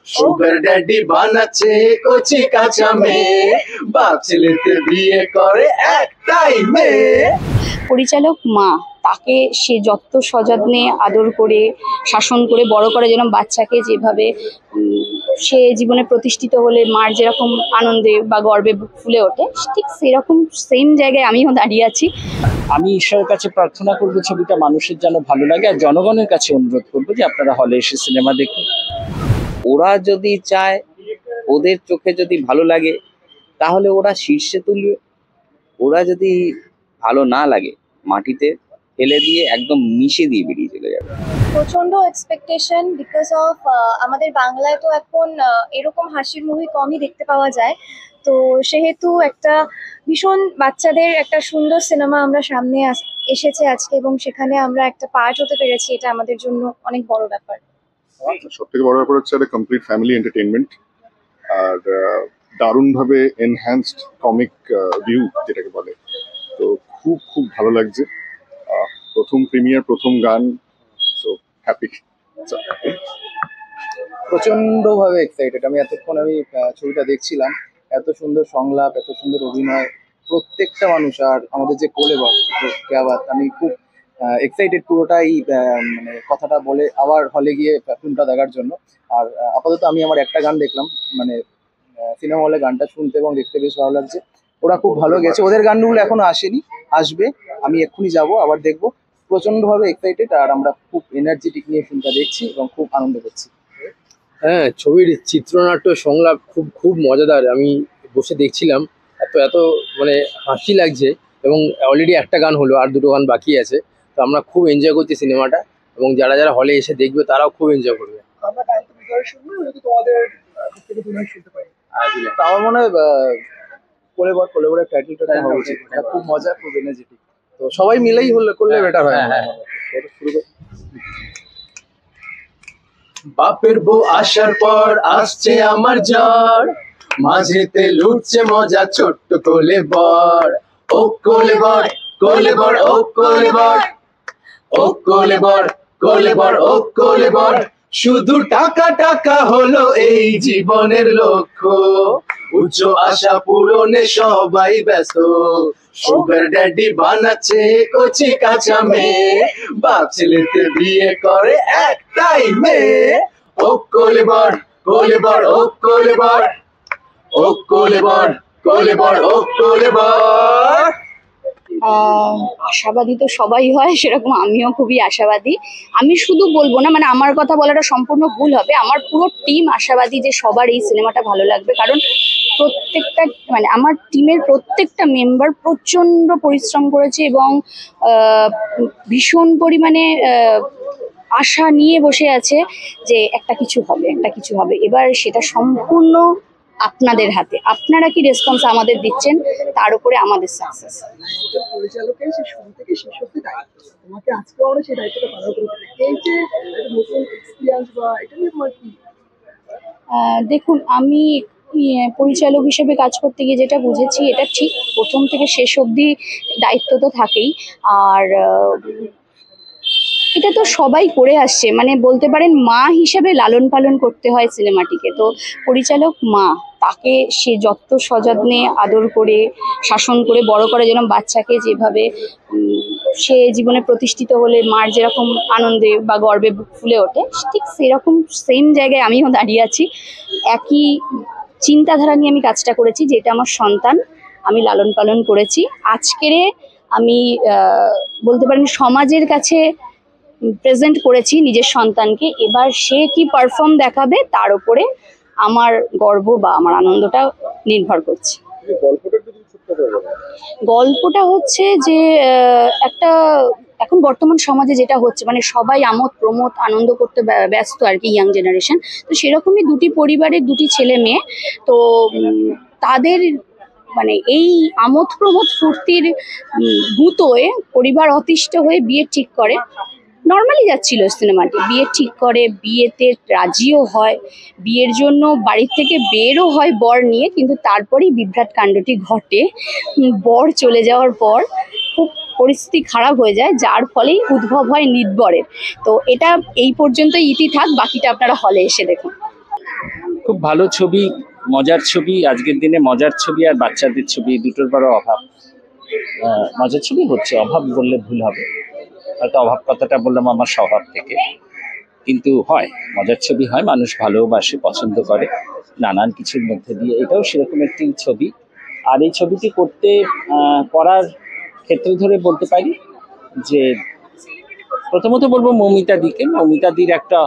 Sugar daddy বানাচ্ছে কচি কাঁচা মেয়ে, বাপ ছেলেতে বিয়ে করে একটাই মেয়ে। পরিচালক মা, তাকে সে যত সযত্নে আদর করে শাসন করে বড় করে, যেন বাচ্চাকে যেভাবে সে জীবনে প্রতিষ্ঠিত হলে মার যেরকম আনন্দে বা গর্বে বুক ফুলে ওঠে, ঠিক সেরকম সেম জায়গায় আমিও দাঁড়িয়ে আছি। আমি ঈশ্বরের কাছে প্রার্থনা করবো ছবিটা মানুষের যেন ভালো লাগে, আর জনগণের কাছে অনুরোধ করবো যে আপনারা হলে এসে সিনেমা দেখুন। ওরা যদি চায়, ওদের চোখে যদি ভালো লাগে তাহলে ওরা শীর্ষে তুলবে, ওরা যদি ভালো না লাগে মাটিতে ফেলে দিয়ে একদম মিশে দিয়ে বেরিয়ে চলে যাবে। প্রচন্ড এক্সপেকটেশন বিকজ অফ আমাদের বাংলায় তো এখন এরকম হাসির মুভি কমই দেখতে পাওয়া যায়, তো সেহেতু একটা ভীষণ বাচ্চাদের একটা সুন্দর সিনেমা আমরা সামনে এসেছে আজকে, এবং সেখানে আমরা একটা পার্ট হতে পেরেছি, এটা আমাদের জন্য অনেক বড় ব্যাপার। সব থেকে বড় ব্যাপার হচ্ছে একটা কমপ্লিট ফ্যামিলি এন্টারটেইনমেন্ট, আর দারুণভাবে এনহ্যান্সড কমিক ভিউ যেটাকে বলে, তো খুব খুব ভালো লাগছে। প্রথম প্রিমিয়ার, প্রথম গান, সো হ্যাপি। প্রচন্ডভাবে এক্সাইটেড আমি। এতক্ষণ আমি ছবিটা দেখছিলাম, এত সুন্দর সংলাপ, এত সুন্দর অভিনয়, প্রত্যেকটা মানুষ, আর আমাদের যে কোলেবর কেয়াবাত, আমি খুব এক্সাইটেড পুরোটাই মানে কথাটা বলে আবার হলে গিয়ে ফিল্মটা দেখার জন্য। আর আপাতত আমি আমার একটা গান দেখলাম, মানে সিনেমা হলে গানটা শুনতে এবং দেখতে বেশ ভালো লাগছে। ওরা খুব ভালো গেছে, ওদের গানগুলো এখনো আসেনি, আসবে, আমি এক্ষুনি যাব আবার দেখবো। প্রচন্ডভাবে এক্সাইটেড, আর আমরা খুব এনার্জেটিক নিয়ে ফিল্মটা দেখছি এবং খুব আনন্দ করছি। হ্যাঁ, ছবির চিত্রনাট্য সংলাপ খুব খুব মজাদার। আমি বসে দেখছিলাম, এত এত মানে হাসি লাগছে, এবং অলরেডি একটা গান হলো, আর দুটো গান বাকি আছে। তো আমরা খুব এনজয় করছি সিনেমাটা, এবং যারা যারা হলে এসে দেখবে তারাও খুব এনজয় করবে। আমার মনে হয় কোলেবরের টাইটেলটা হওয়া উচিত, খুব মজা, খুব এনার্জেটিক, তো সবাই মিলেই করলে বেটার হয়। বাপের বউ আসার পর আসছে আমার জ্বর, মাঝেতে লুটছে মজা ছোট্ট কোলে বর। ও কোলে বর, কোলে বর, ও কোলে বর, ও কোলে বর, কোলে বর, ও কোলে বর। শুধু টাকা টাকা হলো এই জীবনের লক্ষ্য, উচ্চ আশা পূরণে সবাই ব্যস্ত। সুগার ড্যাডি বানাচ্ছে কচি কাঁচা মেয়ে, বাপ ছেলেতে বিয়ে করে একটাই মেয়ে। ও কোলে বর, কোলে বর, ও কোলে বর, ও কোলে বর, কোলে বর, ও কোলে বর। আশাবাদী তো সবাই হয়, সেরকম আমিও খুবই আশাবাদী। আমি শুধু বলবো না, মানে আমার কথা বলাটা সম্পূর্ণ ভুল হবে, আমার পুরো টিম আশাবাদী যে সবার এই সিনেমাটা ভালো লাগবে। কারণ প্রত্যেকটা, মানে আমার টিমের প্রত্যেকটা মেম্বার প্রচণ্ড পরিশ্রম করেছে, এবং ভীষণ পরিমাণে আশা নিয়ে বসে আছে যে একটা কিছু হবে, একটা কিছু হবে। এবার সেটা সম্পূর্ণ আপনাদের হাতে, আপনারা কি রেসপন্স আমাদের দিচ্ছেন, তার উপরে আমাদের সাকসেস। পরিচালকের সে শুরু থেকে শেষ অবধি দায়িত্ব, তোমাকে আজকে আমরা সেই দায়িত্বটা পালন করতে হবে। এই যে নতুন এক্সপিরিয়েন্স বা এটা নিয়ে তোমার কি? দেখুন, আমি পরিচালক হিসেবে কাজ করতে গিয়ে যেটা বুঝেছি, এটা ঠিক প্রথম থেকে শেষ অবধি দায়িত্ব তো থাকেই। আর এটা তো সবাই করে আসছে, মানে বলতে পারেন মা হিসেবে লালন পালন করতে হয় সিনেমাটিকে। তো পরিচালক মা, তাকে সে যত সযত্নে আদর করে শাসন করে বড় করে, যেন বাচ্চাকে যেভাবে সে জীবনে প্রতিষ্ঠিত হলে মার যেরকম আনন্দে বা গর্বে বুক ফুলে ওঠে, ঠিক সেরকম সেম জায়গায় আমিও দাঁড়িয়ে আছি। একই চিন্তাধারা নিয়ে আমি কাজটা করেছি, যে এটা আমার সন্তান, আমি লালন পালন করেছি। আজকের আমি বলতে পারেন সমাজের কাছে প্রেজেন্ট করেছি নিজের সন্তানকে। এবার সে কি পারফর্ম দেখাবে তার উপরে আমার গর্ব বা আমার আনন্দটা নির্ভর করছে। গল্পটা হচ্ছে যে একটা, এখন বর্তমান সমাজে যেটা হচ্ছে, মানে সবাই আমোদ প্রমোদ আনন্দ করতে ব্যস্ত আর কি, ইয়াং জেনারেশন। তো সেরকমই দুটি পরিবারের দুটি ছেলে মেয়ে, তো তাদের মানে এই আমোদ প্রমোদ ফুর্তির গুঁতোয় পরিবার অতিষ্ঠ হয়ে বিয়ে ঠিক করে। নর্মালি যাচ্ছিল সিনেমাটি, বিয়ে ঠিক করে, বিয়েতে রাজিও হয়, বিয়ের জন্য বাড়ির থেকে বেরও হয় বর নিয়ে, কিন্তু তারপরেই বিভ্রাট কাণ্ডটি ঘটে। বর চলে যাওয়ার পর খুব পরিস্থিতি খারাপ হয়ে যায়, যার ফলেই উদ্ভব হয় নির্ভরের। তো এটা এই পর্যন্ত ইতি থাক, বাকিটা আপনারা হলে এসে দেখুন। খুব ভালো ছবি, মজার ছবি। আজকের দিনে মজার ছবি আর বাচ্চাদের ছবি দুটোর বড় অভাব। মজার ছবি হচ্ছে, অভাব বললে ভুল হবে, হয়তো অভাব কথাটা বললাম আমার স্বভাব থেকে, কিন্তু হয়, মজার ছবি হয়, মানুষ ভালোবাসে, পছন্দ করে নানান কিছুর মধ্যে দিয়ে। এটাও সেরকম একটি ছবি। আর এই ছবিটি করার ক্ষেত্র ধরে বলতে পারি যে প্রথমত বলবো মৌমিতাদির একটা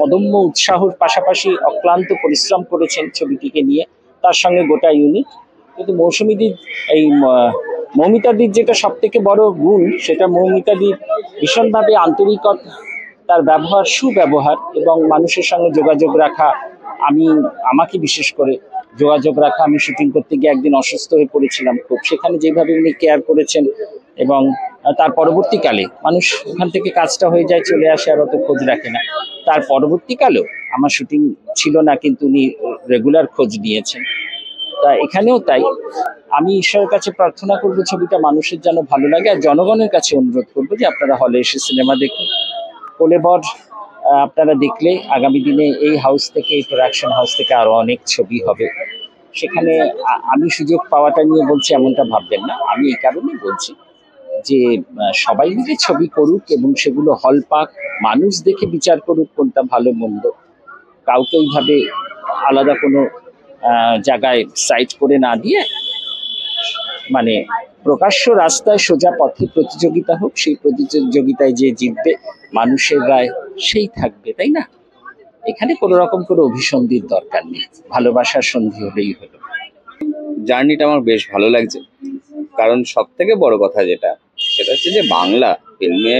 অদম্য উৎসাহর পাশাপাশি অক্লান্ত পরিশ্রম করেছেন ছবিটিকে নিয়ে, তার সঙ্গে গোটা ইউনিট। কিন্তু মৌমিতাদির যেটা সব থেকে বড় গুণ, সেটা মৌমিতাদির ভীষণভাবে আন্তরিকতা, তার ব্যবহার, সুব্যবহার এবং মানুষের সঙ্গে যোগাযোগ রাখা। আমাকে বিশেষ করে যোগাযোগ রাখা। আমি শুটিং করতে গিয়ে একদিন অসুস্থ হয়ে পড়েছিলাম খুব, সেখানে যেভাবে উনি কেয়ার করেছেন এবং তার পরবর্তীকালে মানুষ ওখান থেকে কাজটা হয়ে যায়, চলে আসে, আর অত খোঁজ রাখে না। তার পরবর্তীকালেও আমার শুটিং ছিল না, কিন্তু উনি রেগুলার খোঁজ নিয়েছেন। তা এখানেও তাই। আমি ঈশ্বরের কাছে প্রার্থনা করব ছবিটা মানুষের যেন ভালো লাগে, আর জনগণের কাছে অনুরোধ করবো যে আপনারা হলে এসে সিনেমা দেখুন। কোলেবর আপনারা দেখলে আগামী দিনে এই হাউস থেকে, এই প্রোডাকশন হাউস থেকে আরো অনেক ছবি হবে। সেখানে আমি সুযোগ পাওয়াটা নিয়ে বলছি এমনটা ভাববেন না। আমি এই কারণে বলছি যে সবাই মিলে ছবি করুক এবং সেগুলো হল পাক, মানুষ দেখে বিচার করুক কোনটা ভালো মন্দ। কাউকে ওইভাবে আলাদা কোনো জায়গায় সাইড করে না দিয়ে, মানে প্রকাশ্য রাস্তায় সোজা পথে প্রতিযোগিতা হোক, সেই প্রতিযোগিতায় যে জিতবে মানুষের রায় সেই থাকবে, তাই না? এখানে কোনো রকম কোনো অভিসন্ধির দরকার নেই, ভালোবাসার সন্ধি হলেই হলো। জার্নিটা আমার বেশ ভালো লাগছে, কারণ সব থেকে বড় কথা সেটা হচ্ছে যে বাংলা ফিল্মে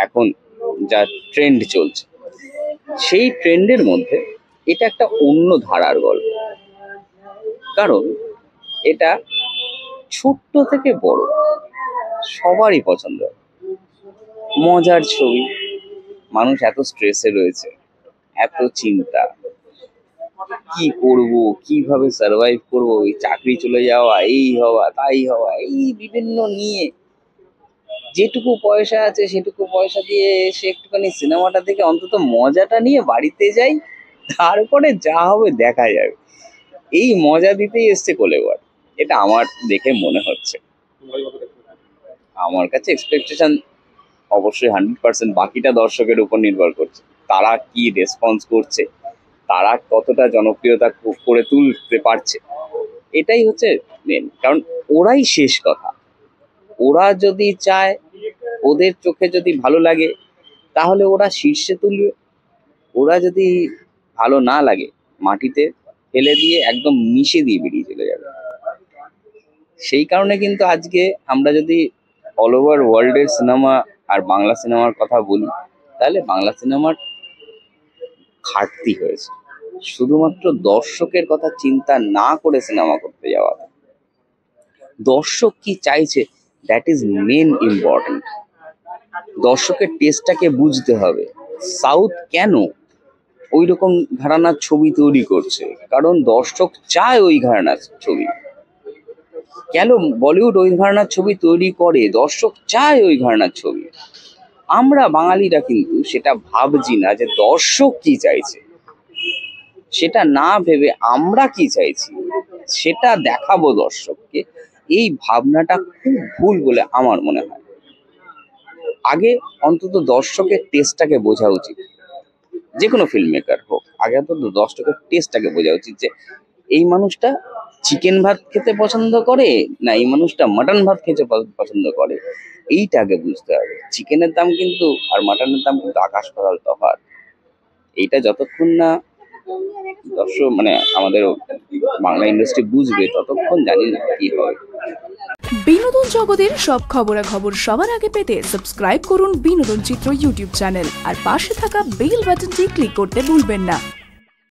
এখন যা ট্রেন্ড চলছে, সেই ট্রেন্ডের মধ্যে এটা একটা অন্য ধারার গল্প। কারণ এটা ছোট্ট থেকে বড় সবারই পছন্দ, মজার ছবি। মানুষ এত স্ট্রেসে রয়েছে, এত চিন্তা, কি করব, কিভাবে সার্ভাইভ করব, এই চাকরি চলে যাওয়া, এই হওয়া, তাই হওয়া, এই বিভিন্ন নিয়ে যেটুকু পয়সা আছে সেটুকু পয়সা দিয়ে সে একটুখানি সিনেমাটা থেকে অন্তত মজাটা নিয়ে বাড়িতে যাই, তারপরে যা হবে দেখা যাবে। এই মজা দিতেই এসছে কোলেবর, এটা আমার দেখে মনে হচ্ছে। আমার কাছে এক্সপেকটেশন অবশ্যই 100%, বাকিটা দর্শকের উপর নির্ভর করছে, তারা কি রেসপন্স করছে, তারা কতটা জনপ্রিয়তা করে তুলতে পারছে, এটাই হচ্ছে মেন। কারণ ওরাই শেষ কথা। ওরা যদি চায়, ওদের চোখে যদি ভালো লাগে, তাহলে ওরা শীর্ষে তুলবে। ওরা যদি ভালো না লাগে, মাটিতে ফেলে দিয়ে একদম মিশে দিয়ে বেরিয়ে চলে যাবে। সেই কারণে কিন্তু আজকে আমরা যদি অল ওভার ওয়ার্ল্ডের সিনেমা আর বাংলা সিনেমার কথা বলি, তাহলে বাংলা সিনেমার ঘাটতি হয়েছে। শুধুমাত্র দর্শকের কথা চিন্তা না করে সিনেমা করতে যাওয়া, দর্শক কি চাইছে, দ্যাট ইজ মেন ইম্পর্টেন্ট। দর্শকের টেস্টটাকে বুঝতে হবে। সাউথ কেন ওই রকম ঘরানার ছবি তৈরি করছে? কারণ দর্শক চায় ওই ঘরানার ছবি। কেন বলিউড ওই ঘরানার ছবি তৈরি করে? দর্শক চায় ওই ঘরানার ছবি। আমরা বাঙালিরা কিন্তু সেটা ভাবছি না যে দর্শক কি চাইছে, সেটা না ভেবে আমরা কি চাইছি সেটা দেখাবো দর্শককে, এই ভাবনাটা খুব ভুল বলে আমার মনে হয়। আগে অন্তত দর্শকের টেস্টটাকে বোঝা উচিত, যে কোনো ফিল্ম মেকার হোক, আগে অন্তত দর্শকের টেস্টটাকে বোঝা উচিত যে এই মানুষটা চিকেন ভাত খেতে পছন্দ করে না এই মানুষটা মাটন ভাত খেতে পছন্দ করে, এইটা আগে বুঝতে হবে। চিকেনের দাম কিন্তু আর মাটনের দাম কিন্তু আকাশ পাতাল তফাৎ। এইটা যতক্ষণ না দর্শক আমাদের বাংলা ইন্ডাস্ট্রি বুঝবে, ততক্ষণ জানি না কি হবে। বিনোদন জগতের সব খবরাখবর সবার আগে পেতে সাবস্ক্রাইব করুন বিনোদন চিত্র ইউটিউব চ্যানেল, আর পাশে থাকা বেল বাটনটি ক্লিক করতে ভুলবেন না।